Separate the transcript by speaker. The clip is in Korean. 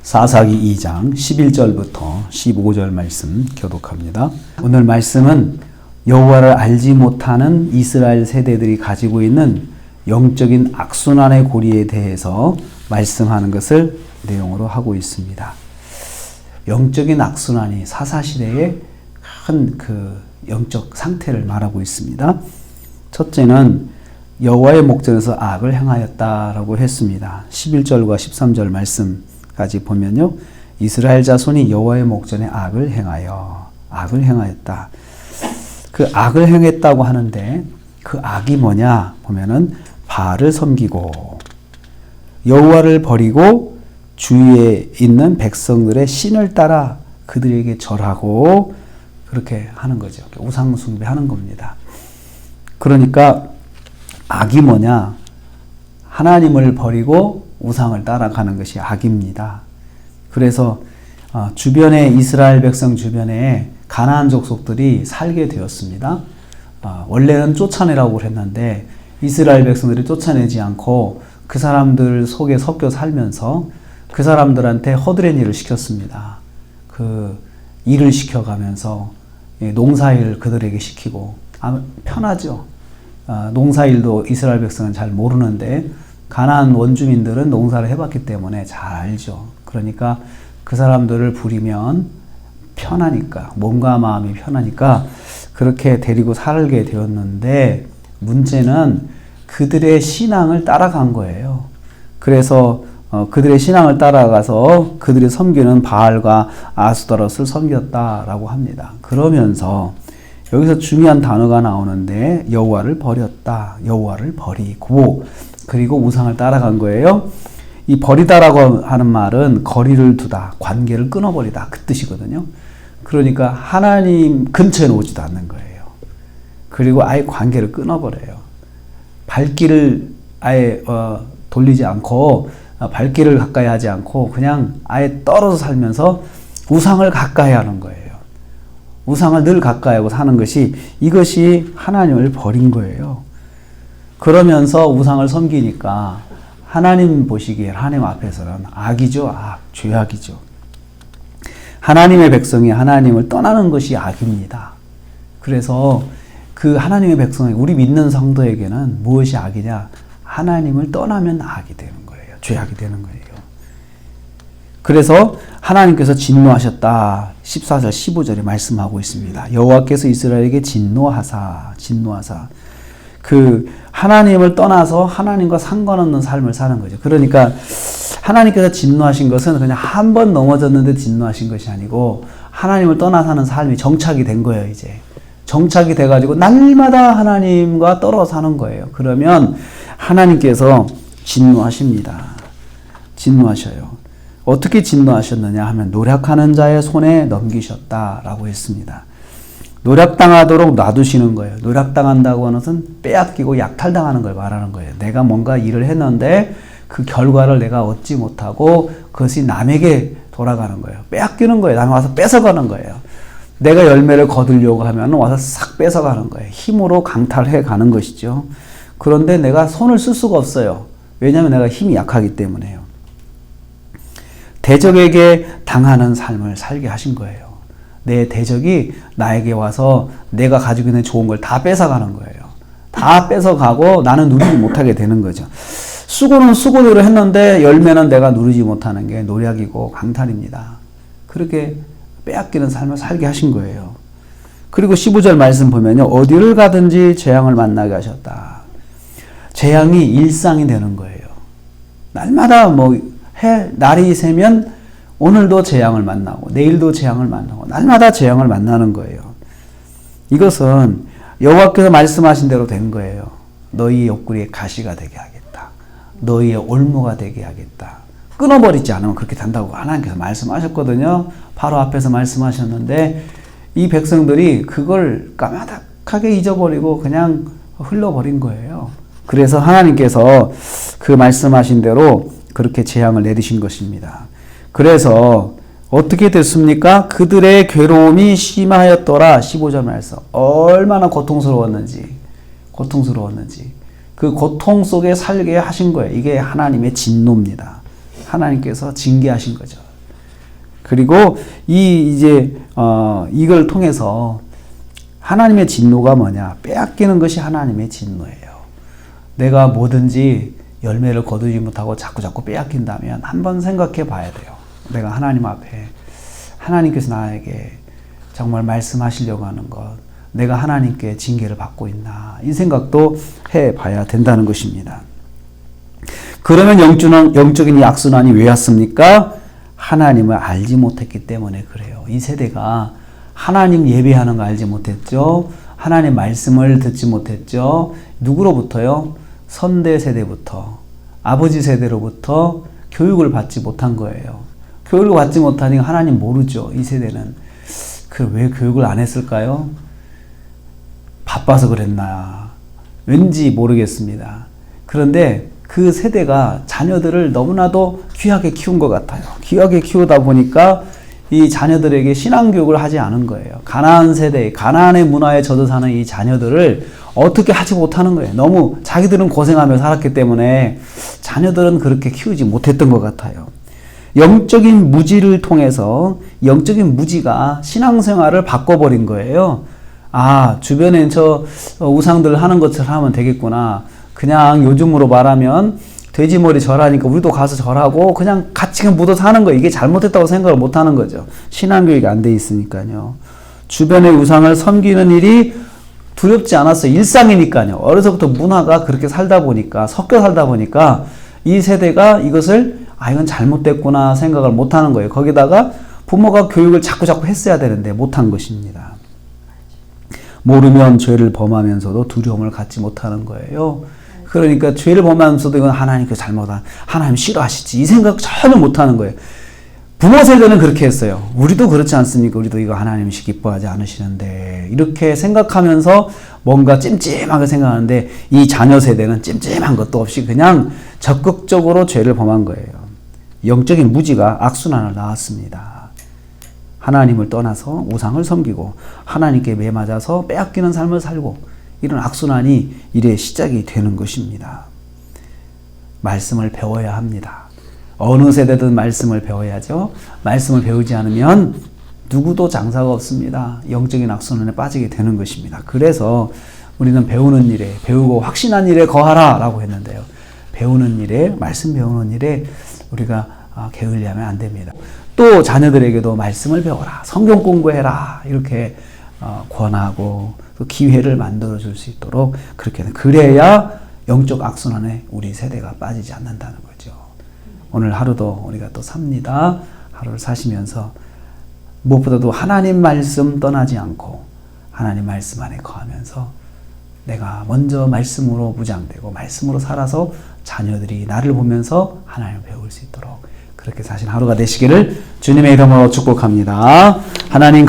Speaker 1: 사사기 2장 11절부터 15절 말씀 교독합니다. 오늘 말씀은 여호와를 알지 못하는 이스라엘 세대들이 가지고 있는 영적인 악순환의 고리에 대해서 말씀하는 것을 내용으로 하고 있습니다. 영적인 악순환이 사사시대의 큰 영적 상태를 말하고 있습니다. 첫째는 여호와의 목전에서 악을 행하였다라고 했습니다. 11절과 13절 말씀까지 보면요, 이스라엘 자손이 여호와의 목전에 악을 행하였다. 그 악을 행했다고 하는데 그 악이 뭐냐 보면은 바알을 섬기고 여호와를 버리고 주위에 있는 백성들의 신을 따라 그들에게 절하고 그렇게 하는 거죠. 우상 숭배하는 겁니다. 그러니까 악이 뭐냐? 하나님을 버리고 우상을 따라가는 것이 악입니다. 그래서 주변에 이스라엘 백성 주변에 가나안 족속들이 살게 되었습니다. 원래는 쫓아내라고 했는데 이스라엘 백성들이 쫓아내지 않고 그 사람들 속에 섞여 살면서 그 사람들한테 허드렛 일을 시켰습니다. 그 일을 시켜가면서 농사일을 그들에게 시키고 편하죠. 농사일도 이스라엘 백성은 잘 모르는데 가나안 원주민들은 농사를 해봤기 때문에 잘 알죠. 그러니까 그 사람들을 부리면 편하니까, 몸과 마음이 편하니까 그렇게 데리고 살게 되었는데 문제는 그들의 신앙을 따라간 거예요. 그래서 그들의 신앙을 따라가서 그들이 섬기는 바알과 아스토롯을 섬겼다라고 합니다. 그러면서 여기서 중요한 단어가 나오는데 여호와를 버렸다. 여호와를 버리고 그리고 우상을 따라간 거예요. 이 버리다라고 하는 말은 거리를 두다, 관계를 끊어버리다 그 뜻이거든요. 그러니까 하나님 근처에 오지도 않는 거예요. 그리고 아예 관계를 끊어버려요. 발길을 아예 돌리지 않고 발길을 가까이 하지 않고 그냥 아예 떨어져 살면서 우상을 가까이 하는 거예요. 우상을 늘 가까이 하고 사는 것이, 이것이 하나님을 버린 거예요. 그러면서 우상을 섬기니까 하나님 보시기에 하나님 앞에서는 악이죠. 악, 죄악이죠. 하나님의 백성이 하나님을 떠나는 것이 악입니다. 그래서 그 하나님의 백성이, 우리 믿는 성도에게는 무엇이 악이냐? 하나님을 떠나면 악이 되는 거예요. 죄악이 되는 거예요. 그래서 하나님께서 진노하셨다. 14절 15절에 말씀하고 있습니다. 여호와께서 이스라엘에게 진노하사 그 하나님을 떠나서 하나님과 상관없는 삶을 사는 거죠. 그러니까 하나님께서 진노하신 것은 그냥 한 번 넘어졌는데 진노하신 것이 아니고 하나님을 떠나 사는 삶이 정착이 된 거예요. 이제 정착이 돼가지고 날마다 하나님과 떨어져 사는 거예요. 그러면 하나님께서 진노하십니다. 진노하셔요. 어떻게 진노하셨느냐 하면 노력하는 자의 손에 넘기셨다라고 했습니다. 노력당하도록 놔두시는 거예요. 노력당한다고 하는 것은 빼앗기고 약탈당하는 걸 말하는 거예요. 내가 뭔가 일을 했는데 그 결과를 내가 얻지 못하고 그것이 남에게 돌아가는 거예요. 빼앗기는 거예요. 남이 와서 뺏어가는 거예요. 내가 열매를 거두려고 하면 와서 싹 뺏어가는 거예요. 힘으로 강탈해 가는 것이죠. 그런데 내가 손을 쓸 수가 없어요. 왜냐하면 내가 힘이 약하기 때문에요. 대적에게 당하는 삶을 살게 하신 거예요. 내 대적이 나에게 와서 내가 가지고 있는 좋은 걸 다 뺏어가는 거예요. 다 뺏어가고 나는 누리지 못하게 되는 거죠. 수고는 수고대로 했는데 열매는 내가 누리지 못하는 게 노력이고 강탈입니다. 그렇게 빼앗기는 삶을 살게 하신 거예요. 그리고 15절 말씀 보면요, 어디를 가든지 재앙을 만나게 하셨다. 재앙이 일상이 되는 거예요. 날마다 날이 새면 오늘도 재앙을 만나고 내일도 재앙을 만나고 날마다 재앙을 만나는 거예요. 이것은 여호와께서 말씀하신 대로 된 거예요. 너희 옆구리에 가시가 되게 하겠다. 너희의 올무가 되게 하겠다. 끊어버리지 않으면 그렇게 된다고 하나님께서 말씀하셨거든요. 바로 앞에서 말씀하셨는데 이 백성들이 그걸 까마득하게 잊어버리고 그냥 흘러버린 거예요. 그래서 하나님께서 그 말씀하신 대로 그렇게 재앙을 내리신 것입니다. 그래서 어떻게 됐습니까? 그들의 괴로움이 심하였더라. 15절 말씀. 얼마나 고통스러웠는지 그 고통 속에 살게 하신 거예요. 이게 하나님의 진노입니다. 하나님께서 징계하신 거죠. 그리고 이걸 통해서 하나님의 진노가 뭐냐? 빼앗기는 것이 하나님의 진노예요. 내가 뭐든지 열매를 거두지 못하고 자꾸 빼앗긴다면 한번 생각해 봐야 돼요. 내가 하나님 앞에 하나님께서 나에게 정말 말씀하시려고 하는 것, 내가 하나님께 징계를 받고 있나, 이 생각도 해 봐야 된다는 것입니다. 그러면 영적인 이 악순환이 왜 왔습니까? 하나님을 알지 못했기 때문에 그래요. 이 세대가 하나님 예배하는 거 알지 못했죠. 하나님 말씀을 듣지 못했죠. 누구로부터요? 선대 세대부터, 아버지 세대로부터 교육을 받지 못한 거예요. 교육을 받지 못하니까 하나님 모르죠. 이 세대는. 왜 교육을 안 했을까요? 바빠서 그랬나? 왠지 모르겠습니다. 그런데 그 세대가 자녀들을 너무나도 귀하게 키운 것 같아요. 귀하게 키우다 보니까 이 자녀들에게 신앙교육을 하지 않은 거예요. 가나안 세대, 가나안의 문화에 젖어 사는 이 자녀들을 어떻게 하지 못하는 거예요. 너무 자기들은 고생하며 살았기 때문에 자녀들은 그렇게 키우지 못했던 것 같아요. 영적인 무지를 통해서 영적인 무지가 신앙생활을 바꿔버린 거예요. 주변에 저 우상들 하는 것처럼 하면 되겠구나. 그냥 요즘으로 말하면 돼지머리 절하니까 우리도 가서 절하고 그냥 같이 묻어서 하는 거예요. 이게 잘못했다고 생각을 못 하는 거죠. 신앙교육이 안 돼 있으니까요. 주변의 우상을 섬기는 일이 두렵지 않았어요. 일상이니까요. 어려서부터 문화가 그렇게 살다 보니까, 섞여 살다 보니까 이 세대가 이것을 이건 잘못됐구나 생각을 못 하는 거예요. 거기다가 부모가 교육을 자꾸 했어야 되는데 못한 것입니다. 모르면 죄를 범하면서도 두려움을 갖지 못하는 거예요. 그러니까 죄를 범하면서도 이건 하나님께서 잘못한, 하나님 싫어하시지, 이 생각 전혀 못하는 거예요. 부모 세대는 그렇게 했어요. 우리도 그렇지 않습니까? 우리도 이거 하나님이 기뻐하지 않으시는데, 이렇게 생각하면서 뭔가 찜찜하게 생각하는데, 이 자녀 세대는 찜찜한 것도 없이 그냥 적극적으로 죄를 범한 거예요. 영적인 무지가 악순환을 낳았습니다. 하나님을 떠나서 우상을 섬기고 하나님께 매맞아서 빼앗기는 삶을 살고, 이런 악순환이 이래 시작이 되는 것입니다. 말씀을 배워야 합니다. 어느 세대든 말씀을 배워야죠. 말씀을 배우지 않으면 누구도 장사가 없습니다. 영적인 악순환에 빠지게 되는 것입니다. 그래서 우리는 배우는 일에, 배우고 확신한 일에 거하라 라고 했는데요. 배우는 일에, 말씀 배우는 일에 우리가 게을리하면 안 됩니다. 또 자녀들에게도 말씀을 배워라, 성경 공부해라, 이렇게 권하고 또 기회를 만들어 줄 수 있도록 그렇게, 그래야 영적 악순환에 우리 세대가 빠지지 않는다는 거죠. 오늘 하루도 우리가 또 삽니다. 하루를 사시면서 무엇보다도 하나님 말씀 떠나지 않고 하나님 말씀 안에 거하면서 내가 먼저 말씀으로 무장되고 말씀으로 살아서 자녀들이 나를 보면서 하나님을 배울 수 있도록 그렇게 사신 하루가 되시기를 주님의 이름으로 축복합니다. 하나님